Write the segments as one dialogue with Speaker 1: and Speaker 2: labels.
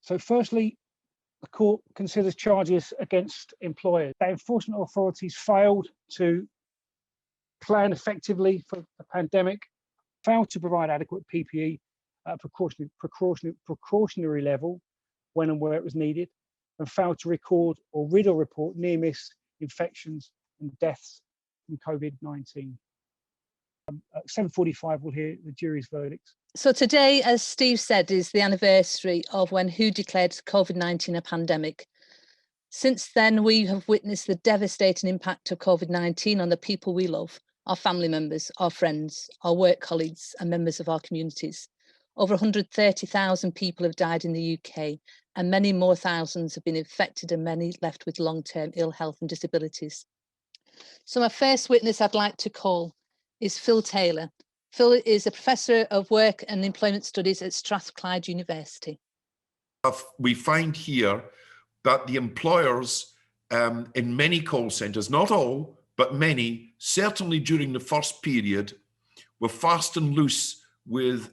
Speaker 1: So firstly, the court considers charges against employers. The enforcement authorities failed to plan effectively for the pandemic, failed to provide adequate PPE at precautionary level when and where it was needed, and failed to record or report near-miss infections and deaths from COVID-19. At 7:45, we'll hear the jury's verdicts.
Speaker 2: So today, as Steve said, is the anniversary of when WHO declared COVID-19 a pandemic. Since then, we have witnessed the devastating impact of COVID-19 on the people we love, our family members, our friends, our work colleagues, and members of our communities. Over 130,000 people have died in the UK, and many more thousands have been infected and many left with long-term ill health and disabilities. So my first witness I'd like to call is Phil Taylor. Phil is a Professor of Work and Employment Studies at Strathclyde University.
Speaker 3: We find here that the employers in many call centres, not all, but many, certainly during the first period, were fast and loose with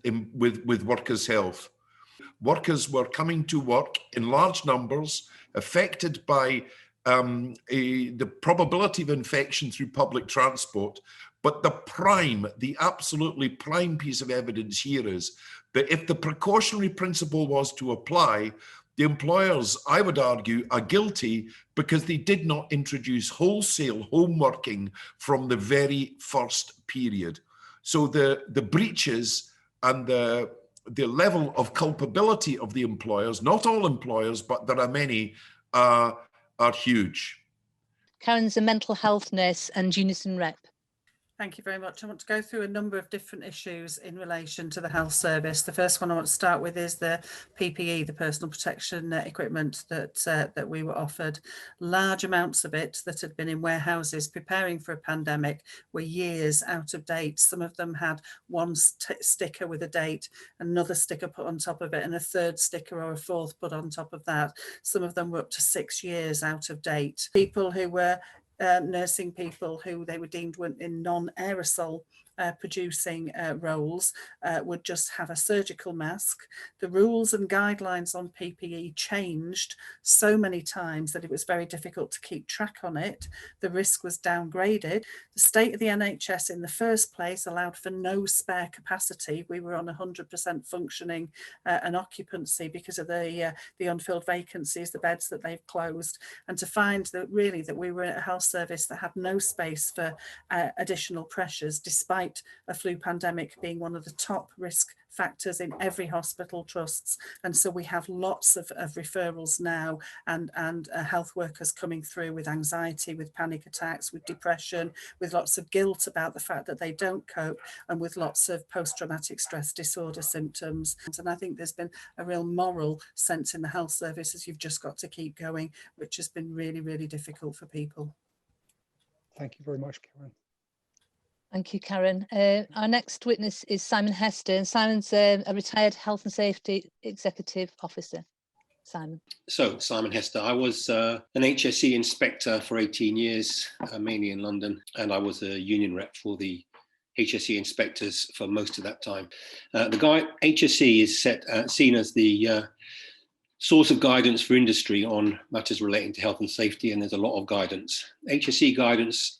Speaker 3: workers' health. Workers were coming to work in large numbers, affected by the probability of infection through public transport. But the absolutely prime piece of evidence here is that if the precautionary principle was to apply, the employers, I would argue, are guilty because they did not introduce wholesale home working from the very first period. So the breaches and the level of culpability of the employers, not all employers, but there are many, are huge.
Speaker 2: Karen's a mental health nurse and Unison rep.
Speaker 4: Thank you very much. I want to go through a number of different issues in relation to the health service. The first one I want to start with is the PPE, the personal protection equipment that we were offered. Large amounts of it that had been in warehouses preparing for a pandemic were years out of date. Some of them had one sticker with a date, another sticker put on top of it, and a third sticker or a fourth put on top of that. Some of them were up to 6 years out of date. People who were nursing people who they were deemed were in non-aerosol producing roles would just have a surgical mask. The rules and guidelines on PPE changed so many times that it was very difficult to keep track on it. The risk was downgraded. The state of the NHS in the first place allowed for no spare capacity. We were on 100% functioning and occupancy because of the unfilled vacancies, the beds that they've closed, and to find that really that we were a health service that had no space for additional pressures, despite a flu pandemic being one of the top risk factors in every hospital trusts. And so we have lots of referrals now and health workers coming through with anxiety, with panic attacks, with depression, with lots of guilt about the fact that they don't cope, and with lots of post-traumatic stress disorder symptoms. And I think there's been a real moral sense in the health service as you've just got to keep going, which has been really, really difficult for people.
Speaker 1: Thank you very much, Karen.
Speaker 2: Thank you, Karen. Our next witness is Simon Heston. Simon's a retired health and safety executive officer. Simon.
Speaker 5: So, Simon Hester, I was an HSE inspector for 18 years, mainly in London, and I was a union rep for the HSE inspectors for most of that time. HSE is seen as the source of guidance for industry on matters relating to health and safety, and there's a lot of guidance. HSE guidance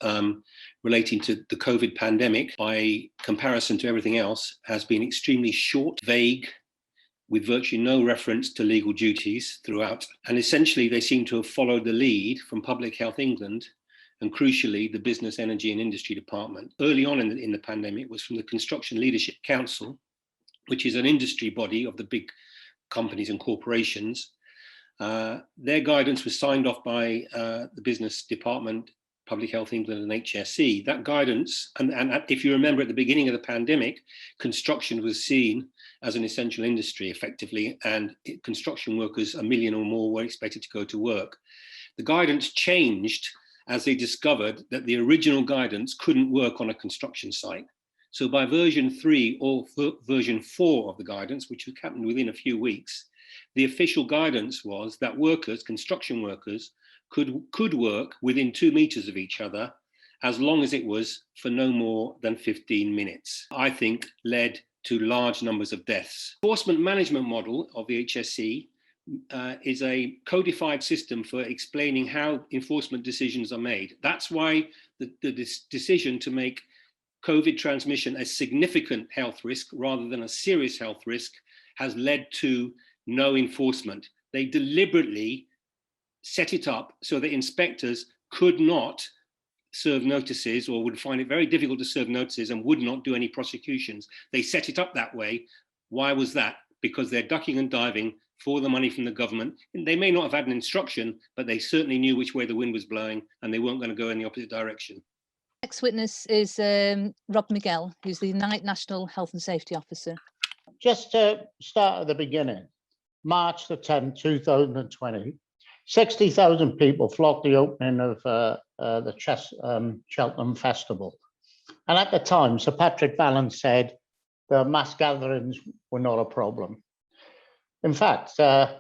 Speaker 5: relating to the COVID pandemic, by comparison to everything else, has been extremely short, vague, with virtually no reference to legal duties throughout. And essentially, they seem to have followed the lead from Public Health England and, crucially, the Business, Energy and Industry Department. Early on in the pandemic was from the Construction Leadership Council, which is an industry body of the big companies and corporations. Their guidance was signed off by the Business Department, Public Health England and HSE. That guidance, and if you remember at the beginning of the pandemic, construction was seen as an essential industry effectively, and construction workers, 1 million or more, were expected to go to work. The guidance changed as they discovered that the original guidance couldn't work on a construction site. So by version 3 or version 4 of the guidance, which happened within a few weeks, the official guidance was that workers, construction workers, could work within 2 meters of each other as long as it was for no more than 15 minutes. I think led to large numbers of deaths. The enforcement management model of the HSE is a codified system for explaining how enforcement decisions are made. That's why the decision to make COVID transmission a significant health risk rather than a serious health risk has led to no enforcement. They deliberately set it up so that inspectors could not serve notices, or would find it very difficult to serve notices, and would not do any prosecutions. They set it up that way. Why was that? Because they're ducking and diving for the money from the government. And they may not have had an instruction, but they certainly knew which way the wind was blowing, and they weren't going to go in the opposite direction.
Speaker 2: Next witness is Rob Miguel, who's the National Health and Safety Officer.
Speaker 6: Just to start at the beginning, March the 10th, 2020, 60,000 people flocked the opening of the Cheltenham Festival. And at the time, Sir Patrick Vallon said the mass gatherings were not a problem. In fact,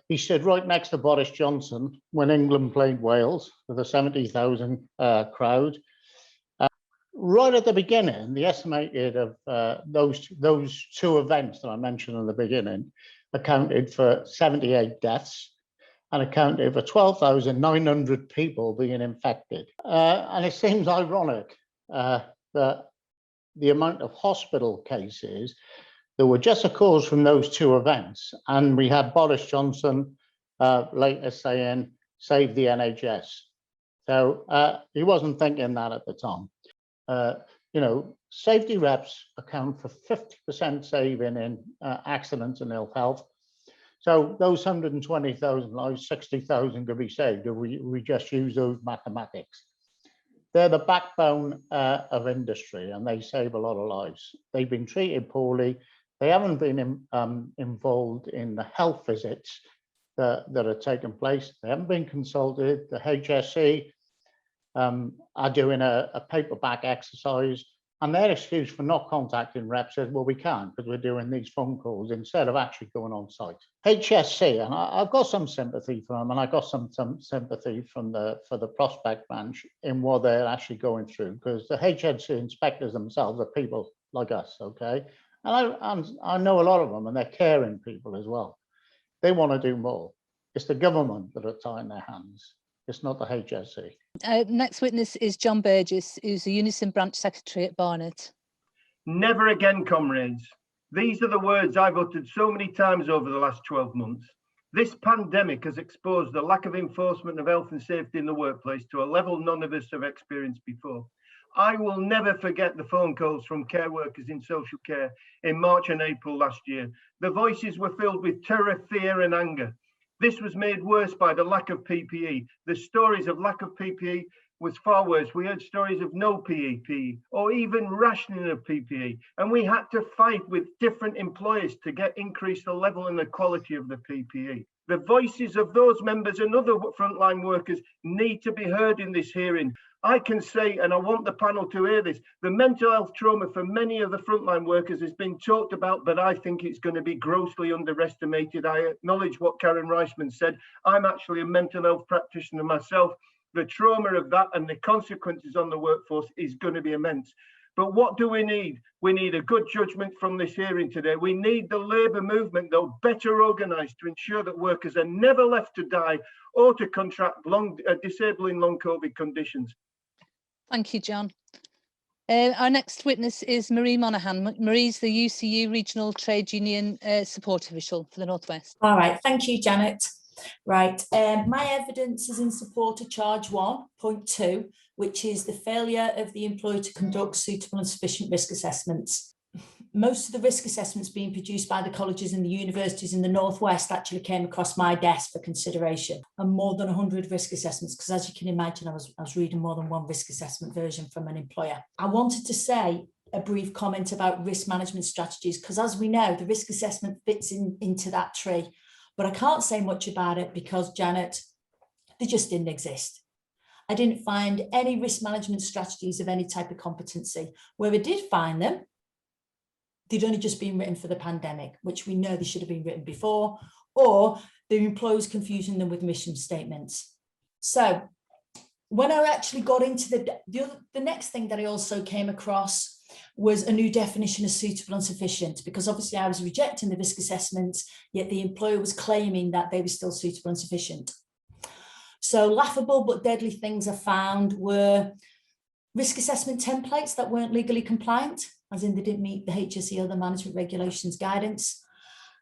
Speaker 6: he stood right next to Boris Johnson when England played Wales with a 70,000 crowd. Right at the beginning, the estimated of those two events that I mentioned in the beginning accounted for 78 deaths and accounted for 12,900 people being infected. And it seems ironic that the amount of hospital cases that were just a cause from those two events, and we had Boris Johnson later saying, save the NHS. So he wasn't thinking that at the time. You know, safety reps account for 50% saving in accidents and ill health. So those 120,000 lives, 60,000 could be saved if we just use those mathematics. They're the backbone of industry, and they save a lot of lives. They've been treated poorly. They haven't been involved in the health visits that are taking place. They haven't been consulted. The HSE are doing a paperback exercise, and their excuse for not contacting reps is, well, we can't because we're doing these phone calls instead of actually going on site. HSE, and I've got some sympathy for them, and I got some sympathy for the prospect branch in what they're actually going through, because the HSE inspectors themselves are people like us, okay? And I know a lot of them, and they're caring people as well. They want to do more. It's the government that are tying their hands. It's not the HSE.
Speaker 2: Next witness is John Burgess, who's the Unison Branch Secretary at Barnet.
Speaker 7: Never again, comrades. These are the words I've uttered so many times over the last 12 months. This pandemic has exposed the lack of enforcement of health and safety in the workplace to a level none of us have experienced before. I will never forget the phone calls from care workers in social care in March and April last year. The voices were filled with terror, fear and anger. This was made worse by the lack of PPE. The stories of lack of PPE was far worse. We heard stories of no PPE or even rationing of PPE. And we had to fight with different employers to increase the level and the quality of the PPE. The voices of those members and other frontline workers need to be heard in this hearing. I can say, and I want the panel to hear this, the mental health trauma for many of the frontline workers has been talked about, but I think it's going to be grossly underestimated. I acknowledge what Karen Reisman said. I'm actually a mental health practitioner myself. The trauma of that and the consequences on the workforce is going to be immense. But what do we need? We need a good judgment from this hearing today. We need the labour movement, though, better organised to ensure that workers are never left to die or to contract disabling long COVID conditions.
Speaker 2: Thank you, John. Our next witness is Marie Monaghan. Marie's the UCU Regional Trade Union Support Official for the North West.
Speaker 8: All right, thank you, Janet. Right, my evidence is in support of charge 1.2, which is the failure of the employer to conduct suitable and sufficient risk assessments. Most of the risk assessments being produced by the colleges and the universities in the Northwest actually came across my desk for consideration, and more than 100 risk assessments, because as you can imagine, I was reading more than one risk assessment version from an employer. I wanted to say a brief comment about risk management strategies, because as we know, the risk assessment fits into that tree, but I can't say much about it because, Janet, they just didn't exist. I didn't find any risk management strategies of any type of competency. Where I did find them, they'd only just been written for the pandemic, which we know they should have been written before, or the employers confusing them with mission statements. So when I actually got into the next thing that I also came across was a new definition of suitable and sufficient, because obviously I was rejecting the risk assessments, yet the employer was claiming that they were still suitable and sufficient. So laughable but deadly things I found were risk assessment templates that weren't legally compliant, as in they didn't meet the HSE or the management regulations guidance,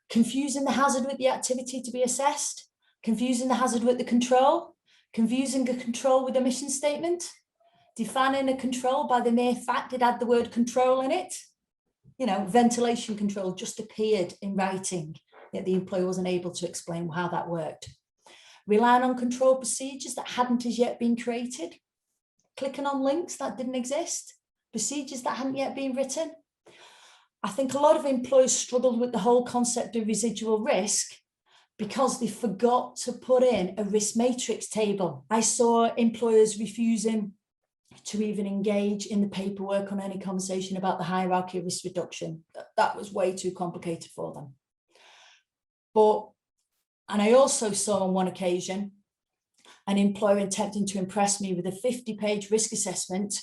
Speaker 8: confusing the hazard with the activity to be assessed, confusing the hazard with the control, confusing a control with a mission statement, defining a control by the mere fact it had the word control in it. You know, ventilation control just appeared in writing, yet the employer wasn't able to explain how that worked. Relying on control procedures that hadn't as yet been created, clicking on links that didn't exist, procedures that hadn't yet been written. I think a lot of employers struggled with the whole concept of residual risk because they forgot to put in a risk matrix table. I saw employers refusing to even engage in the paperwork on any conversation about the hierarchy of risk reduction. That was way too complicated for them. And I also saw on one occasion an employer attempting to impress me with a 50-page risk assessment.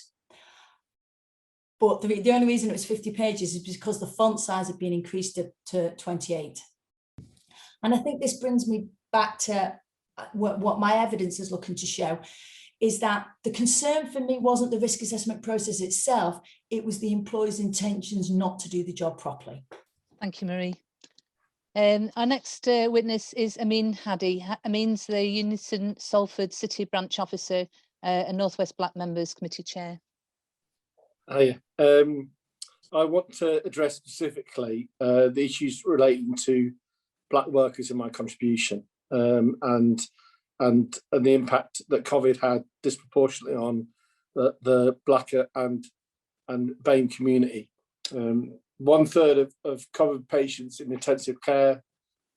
Speaker 8: But the only reason it was 50 pages is because the font size had been increased to 28. And I think this brings me back to what my evidence is looking to show, is that the concern for me wasn't the risk assessment process itself, it was the employer's intentions not to do the job properly.
Speaker 2: Thank you, Marie. Our next witness is Amin Hadi. Amin's the Unison Salford City Branch Officer and North West Black Members Committee Chair.
Speaker 9: Hi. I want to address specifically the issues relating to black workers in my contribution and the impact that COVID had disproportionately on the black and BAME community. 1/3 of COVID patients in intensive care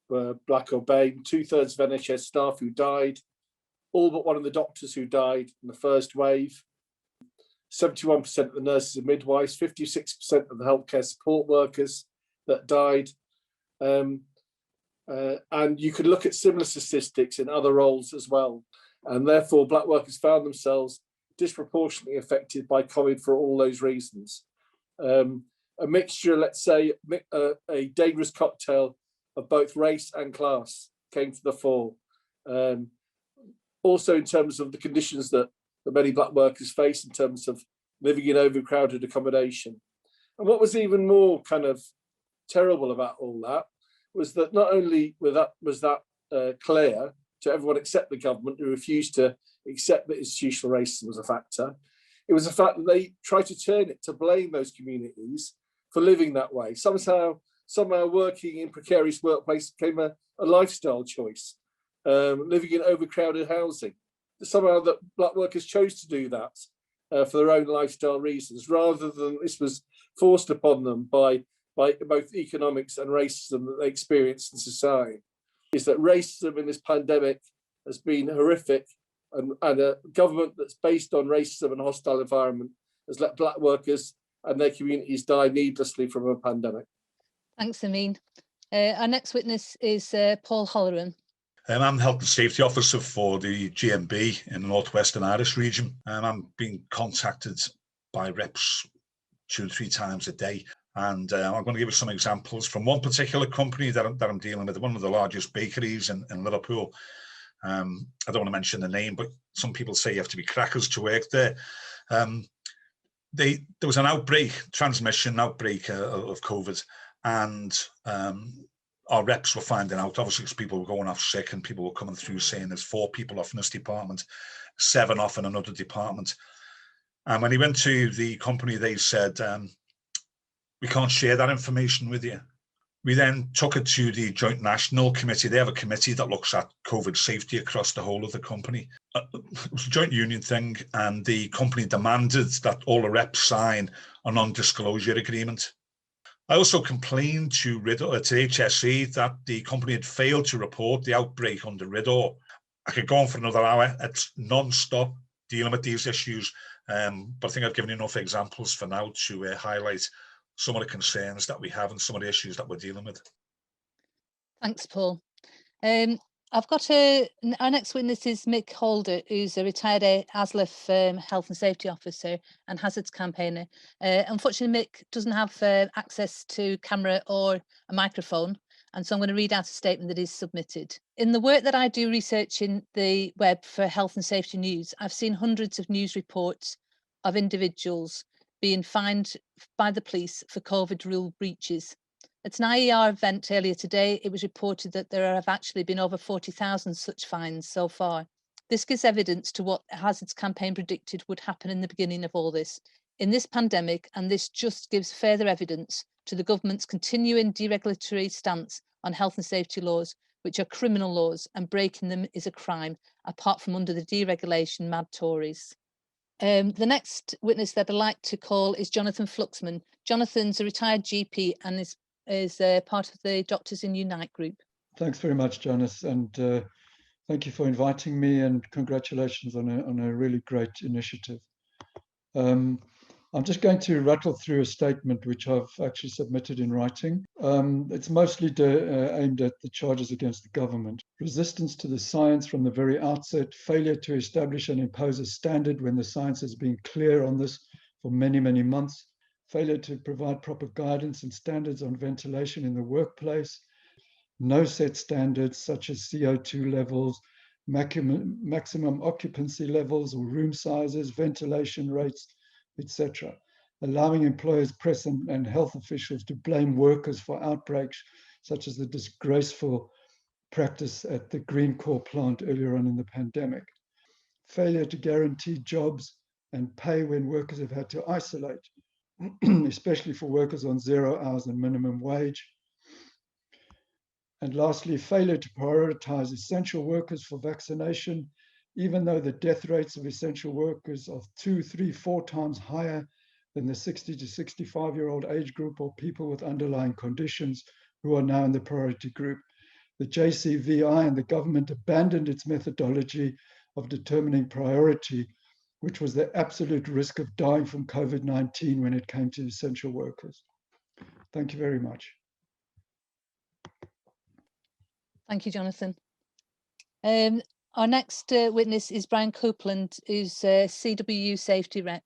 Speaker 9: were black or BAME, 2/3 of NHS staff who died, all but one of the doctors who died in the first wave, 71% of the nurses and midwives, 56% of the healthcare support workers that died. And you could look at similar statistics in other roles as well. And therefore, black workers found themselves disproportionately affected by COVID for all those reasons. A mixture, let's say, a dangerous cocktail of both race and class came to the fore. Also in terms of the conditions that many black workers face in terms of living in overcrowded accommodation. And what was even more kind of terrible about all that was that not only was that clear to everyone except the government, who refused to accept that institutional racism was a factor, it was the fact that they tried to turn it to blame those communities for living that way. Somehow working in precarious workplace became a lifestyle choice, living in overcrowded housing. Somehow that black workers chose to do that for their own lifestyle reasons, rather than this was forced upon them by both economics and racism that they experienced in society. Is that racism in this pandemic has been horrific, and a government that's based on racism and hostile environment has let black workers and their communities die needlessly from a pandemic.
Speaker 2: Thanks, Amin. Our next witness is Paul Horan.
Speaker 10: I'm the Health and Safety Officer for the GMB in the Northwestern Irish region. I'm being contacted by reps 2 or 3 times a day. And I'm going to give you some examples from one particular company that I'm dealing with, one of the largest bakeries in Liverpool. I don't want to mention the name, but some people say you have to be crackers to work there. There was an outbreak of COVID, and our reps were finding out, obviously, because people were going off sick and people were coming through saying there's 4 people off in this department, 7 off in another department. And when he went to the company, they said, we can't share that information with you. We then took it to the Joint National Committee. They have a committee that looks at COVID safety across the whole of the company. It was a joint union thing, and the company demanded that all the reps sign a non-disclosure agreement. I also complained to HSE that the company had failed to report the outbreak under RIDDOR. I could go on for another hour. It's non-stop dealing with these issues, but I think I've given you enough examples for now to highlight some of the concerns that we have and some of the issues that we're dealing with.
Speaker 2: Thanks, Paul. I've got our next witness is Mick Holder, who's a retired ASLEF health and safety officer and hazards campaigner. Unfortunately, Mick doesn't have access to camera or a microphone, and so I'm going to read out a statement that is submitted. In the work that I do researching the web for health and safety news, I've seen hundreds of news reports of individuals being fined by the police for COVID rule breaches. At an IER event earlier today, it was reported that there have actually been over 40,000 such fines so far. This gives evidence to what the Hazards campaign predicted would happen in the beginning of all this. In this pandemic, and this just gives further evidence to the government's continuing deregulatory stance on health and safety laws, which are criminal laws, and breaking them is a crime, apart from under the deregulation mad Tories. The next witness that I'd like to call is Jonathan Fluksman. Jonathan's a retired GP and is part of the Doctors in Unite group.
Speaker 11: Thanks very much, Janice, and thank you for inviting me, and congratulations on a really great initiative. I'm just going to rattle through a statement which I've actually submitted in writing. It's mostly aimed at the charges against the government. Resistance to the science from the very outset, failure to establish and impose a standard when the science has been clear on this for many, many months, failure to provide proper guidance and standards on ventilation in the workplace, no set standards such as CO2 levels, maximum occupancy levels or room sizes, ventilation rates, etc., allowing employers, press and health officials to blame workers for outbreaks such as the disgraceful practice at the Greencore plant earlier on in the pandemic, failure to guarantee jobs and pay when workers have had to isolate, especially for workers on 0 hours and minimum wage. And lastly, failure to prioritize essential workers for vaccination, even though the death rates of essential workers are 2, 3, 4 times higher than the 60 to 65-year-old age group or people with underlying conditions who are now in the priority group. The JCVI and the government abandoned its methodology of determining priority, which was the absolute risk of dying from COVID-19 when it came to essential workers. Thank you very much.
Speaker 2: Thank you, Jonathan. Our next witness is Brian Copeland, who's CWU safety rep.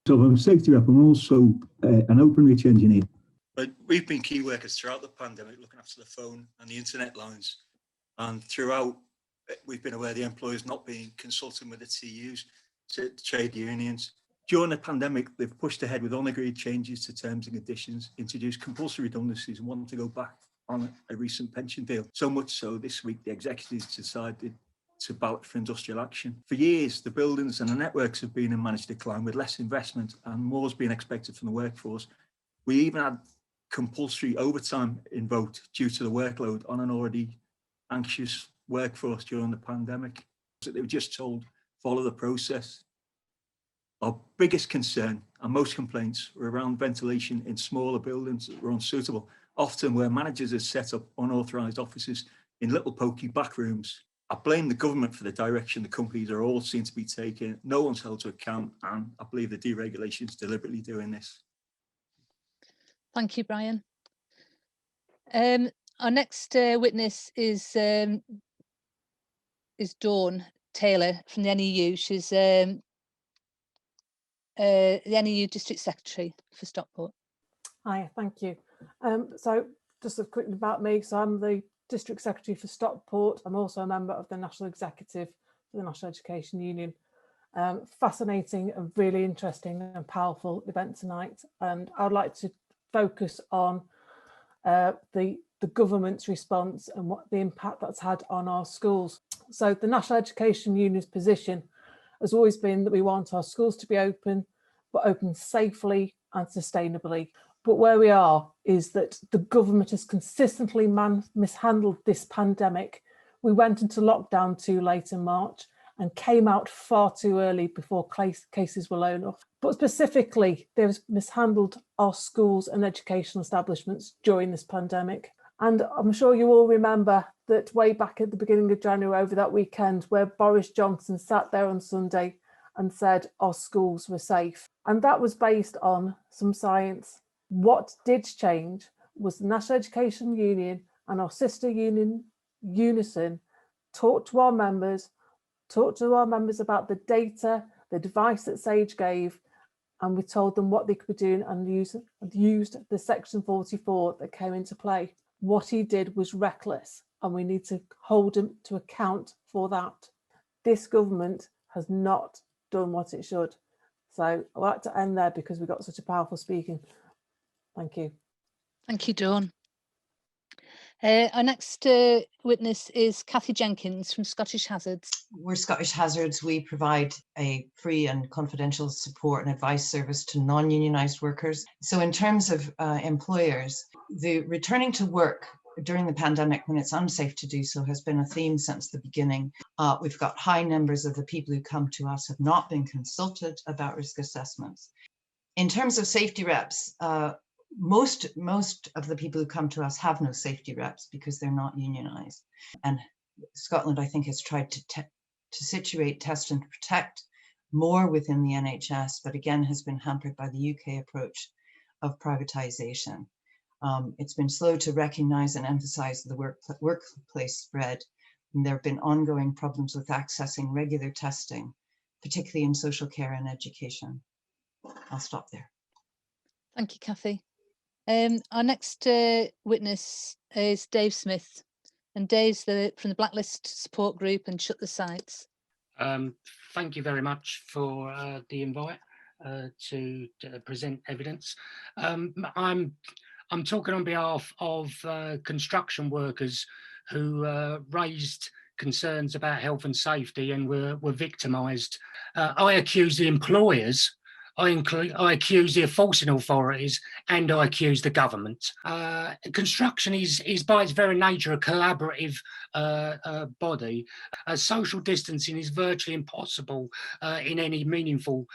Speaker 12: So I'm a safety rep. I'm also an open reach engineer.
Speaker 13: But we've been key workers throughout the pandemic, looking after the phone and the internet lines. And throughout, we've been aware the employers not being consulting with the TUs, trade unions. During the pandemic, they've pushed ahead with unagreed changes to terms and conditions, introduced compulsory redundancies and wanted to go back on a recent pension deal. So much so this week, the executives decided to bout for industrial action. For years, the buildings and the networks have been in managed decline with less investment and more is being expected from the workforce. We even had compulsory overtime invoked due to the workload on an already anxious workforce during the pandemic. They were just told, follow the process. Our biggest concern and most complaints were around ventilation in smaller buildings that were unsuitable, often where managers had set up unauthorised offices in little pokey back rooms. I blame the government for the direction the companies are all seen to be taking. No one's held to account, and I believe the deregulation is deliberately doing this.
Speaker 2: Thank you, Brian. Our next witness is Dawn Taylor from the NEU. She's the NEU District Secretary for Stockport.
Speaker 14: Hi, thank you. So just a quick about me. So I'm the District Secretary for Stockport. I'm also a member of the National Executive for the National Education Union. Fascinating and really interesting and powerful event tonight. And I would like to focus on the government's response and what the impact that's had on our schools. So the National Education Union's position has always been that we want our schools to be open, but open safely and sustainably. But where we are is that the government has consistently mishandled this pandemic. We went into lockdown too late in March and came out far too early before cases were low enough. But specifically, they've mishandled our schools and educational establishments during this pandemic. And I'm sure you all remember that way back at the beginning of January, over that weekend, where Boris Johnson sat there on Sunday and said our schools were safe. And that was based on some science. What did change was the National Education Union and our sister union, Unison, talked to our members about the data, the advice that Sage gave, and we told them what they could be doing and used the Section 44 that came into play. What he did was reckless, and we need to hold him to account for that. This government has not done what it should. So I'd like to end there because we've got such a powerful speaking. Thank you.
Speaker 2: Thank you, Dawn. Our next witness is Cathy Jenkins from Scottish Hazards.
Speaker 15: We're Scottish Hazards. We provide a free and confidential support and advice service to non-unionised workers. So in terms of employers, the returning to work during the pandemic when it's unsafe to do so has been a theme since the beginning. We've got high numbers of the people who come to us have not been consulted about risk assessments. In terms of safety reps, most of the people who come to us have no safety reps because they're not unionised. And Scotland, I think, has tried to situate, test and protect more within the NHS, but again has been hampered by the UK approach of privatisation. It's been slow to recognise and emphasise the workplace spread, and there have been ongoing problems with accessing regular testing, particularly in social care and education. I'll stop there.
Speaker 2: Thank you, Cathy. Our next witness is Dave Smith, and Dave's from the Blacklist Support Group and Shut the Sites.
Speaker 16: Thank you very much for the invite to present evidence. I'm talking on behalf of construction workers who raised concerns about health and safety and were victimised. I accuse the employers, I accuse the enforcing authorities, and I accuse the government. Construction is by its very nature a collaborative body. Social distancing is virtually impossible in any meaningful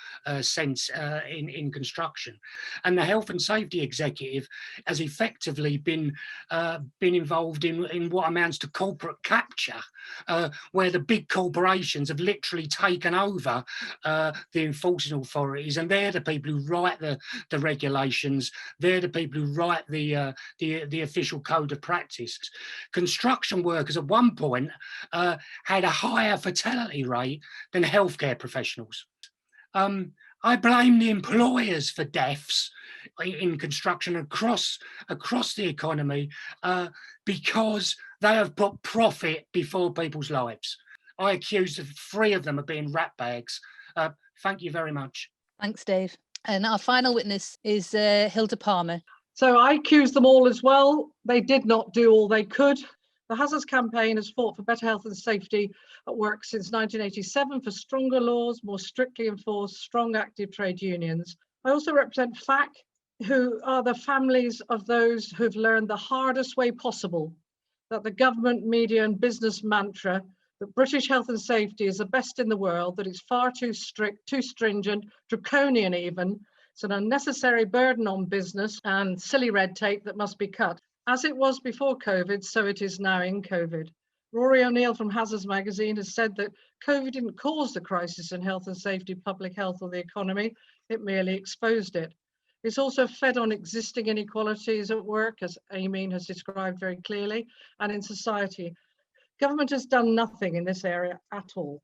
Speaker 16: sense in construction. And the Health and Safety Executive has effectively been involved in what amounts to corporate capture, where the big corporations have literally taken over the enforcing authorities, and they're the people who write the regulations. They're the people who write the official code of practice. Construction workers at one point had a higher fatality rate than healthcare professionals. I blame the employers for deaths in construction across the economy because they have put profit before people's lives. I accuse the three of them of being rat bags. Thank you very much.
Speaker 2: Thanks, Dave. And our final witness is Hilda Palmer.
Speaker 17: So I accuse them all as well. They did not do all they could. The Hazards Campaign has fought for better health and safety at work since 1987 for stronger laws, more strictly enforced, strong active trade unions. I also represent FAC, who are the families of those who've learned the hardest way possible that the government, media and business mantra that British health and safety is the best in the world, that it's far too strict, too stringent, draconian even. It's an unnecessary burden on business and silly red tape that must be cut. As it was before COVID, so it is now in COVID. Rory O'Neill from Hazards magazine has said that COVID didn't cause the crisis in health and safety, public health or the economy, it merely exposed it. It's also fed on existing inequalities at work, as Amin has described very clearly, and in society. Government has done nothing in this area at all.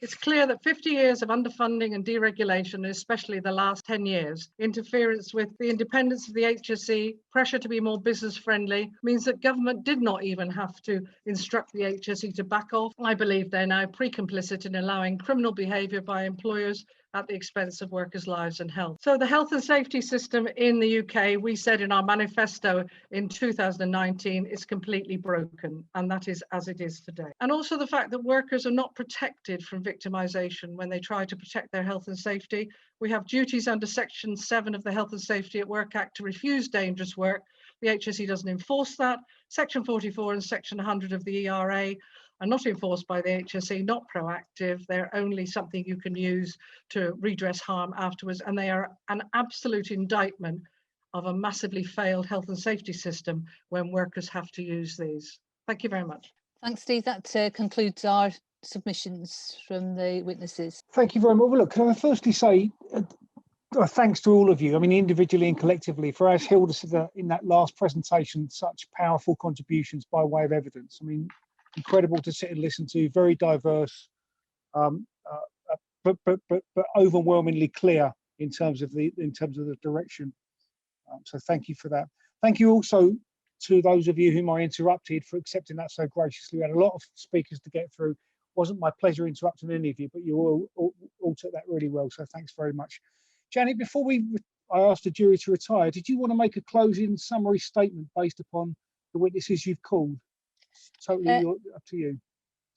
Speaker 17: It's clear that 50 years of underfunding and deregulation, especially the last 10 years, interference with the independence of the HSE, pressure to be more business friendly, means that government did not even have to instruct the HSE to back off. I believe they're now pre-complicit in allowing criminal behaviour by employers at the expense of workers' lives and health. So the health and safety system in the UK, we said in our manifesto in 2019, is completely broken, and that is as it is today. And also the fact that workers are not protected from victimisation when they try to protect their health and safety. We have duties under Section 7 of the Health and Safety at Work Act to refuse dangerous work. The HSE doesn't enforce that. Section 44 and Section 100 of the ERA are not enforced by the HSE, not proactive. They're only something you can use to redress harm afterwards. And they are an absolute indictment of a massively failed health and safety system when workers have to use these. Thank you very much.
Speaker 2: Thanks, Steve. That concludes our submissions from the witnesses.
Speaker 1: Thank you very much. Well, look, can I firstly say thanks to all of you, I mean, individually and collectively, for, as Hilda said in that last presentation, such powerful contributions by way of evidence. I mean, incredible to sit and listen to, very diverse, but overwhelmingly clear in terms of the direction. So thank you for that. Thank you also to those of you whom I interrupted for accepting that so graciously. We had a lot of speakers to get through. It wasn't my pleasure interrupting any of you, but you all took that really well. So thanks very much. Janet, before I asked the jury to retire, did you want to make a closing summary statement based upon the witnesses you've called? Totally up to you.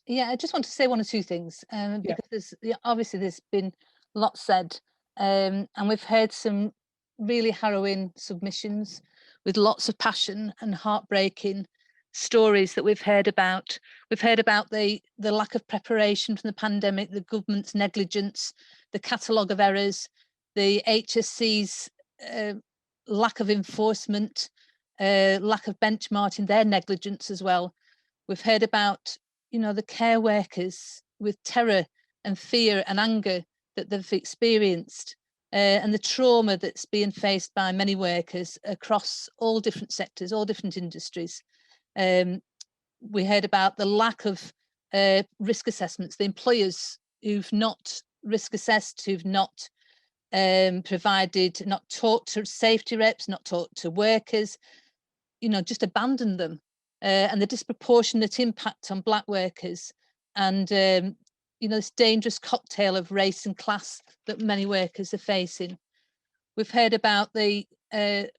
Speaker 2: Yeah, I just want to say one or two things because obviously there's been lots said, and we've heard some really harrowing submissions with lots of passion and heartbreaking stories that we've heard about. We've heard about the lack of preparation from the pandemic, the government's negligence, the catalogue of errors, the HSC's lack of enforcement, lack of benchmarking, their negligence as well. We've heard about, the care workers with terror and fear and anger that they've experienced, and the trauma that's being faced by many workers across all different sectors, all different industries. We heard about the lack of risk assessments, the employers who've not risk assessed, who've not provided, not talked to safety reps, not talked to workers, just abandoned them, and the disproportionate impact on Black workers, and this dangerous cocktail of race and class that many workers are facing. We've heard about the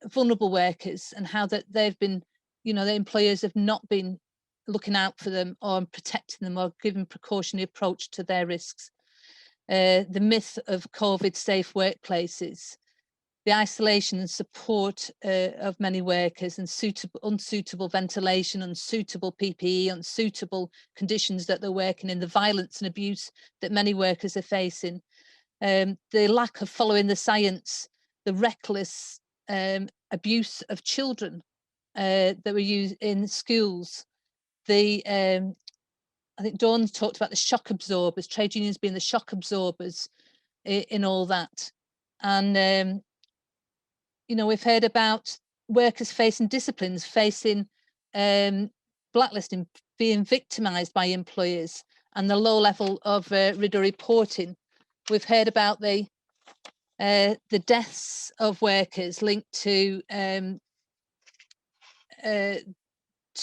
Speaker 2: vulnerable workers and how that they've been, the employers have not been looking out for them or protecting them or giving precautionary approach to their risks. The myth of COVID safe workplaces, the isolation and support of many workers, and unsuitable ventilation, unsuitable PPE, unsuitable conditions that they're working in, the violence and abuse that many workers are facing, the lack of following the science, the reckless abuse of children that were used in schools, I think Dawn talked about the shock absorbers, trade unions being the shock absorbers in all that. And, we've heard about workers facing disciplines, facing blacklisting, being victimised by employers, and the low level of RIDA reporting. We've heard about the deaths of workers linked to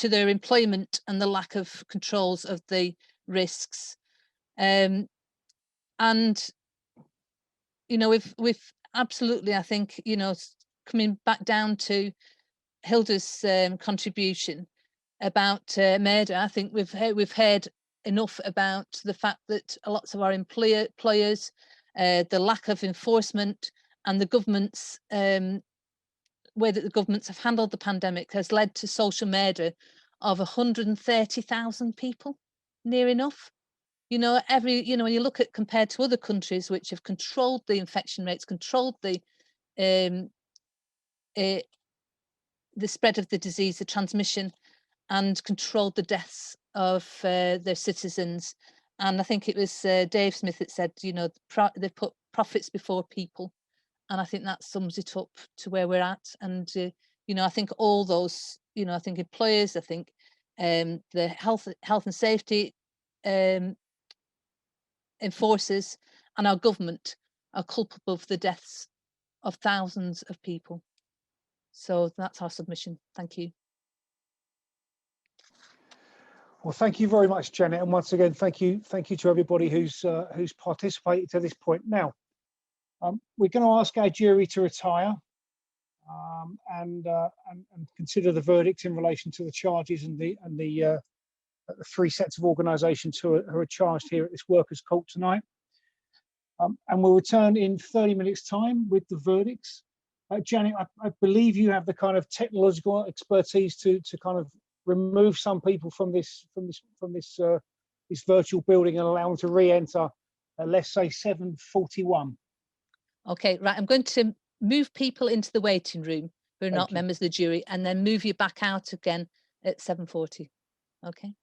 Speaker 2: their employment and the lack of controls of the risks. And we've absolutely, I think, coming back down to Hilda's contribution about murder, I think we've heard enough about the fact that lots of our employers, the lack of enforcement, and the government's way that the governments have handled the pandemic has led to social murder of 130,000 people, near enough. When you look at compared to other countries which have controlled the infection rates, controlled the spread of the disease, the transmission, and controlled the deaths of their citizens. And I think it was Dave Smith that said, they put profits before people. And I think that sums it up to where we're at. And, I think all those, I think employers, I think the health and safety enforcers and our government are culpable for the deaths of thousands of people. So that's our submission. Thank you.
Speaker 1: Well, thank you very much, Janet. And once again, thank you to everybody who's participated to this point. Now, we're going to ask our jury to retire and consider the verdict in relation to the charges and the three sets of organisations who are charged here at this workers' court tonight. And we'll return in 30 minutes' time with the verdicts. Janet, I believe you have the kind of technological expertise to kind of remove some people from this virtual building and allow them to re-enter, let's say 7:41.
Speaker 2: Okay, right. I'm going to move people into the waiting room who are not members of the jury, and then move you back out again at 7:40. Okay.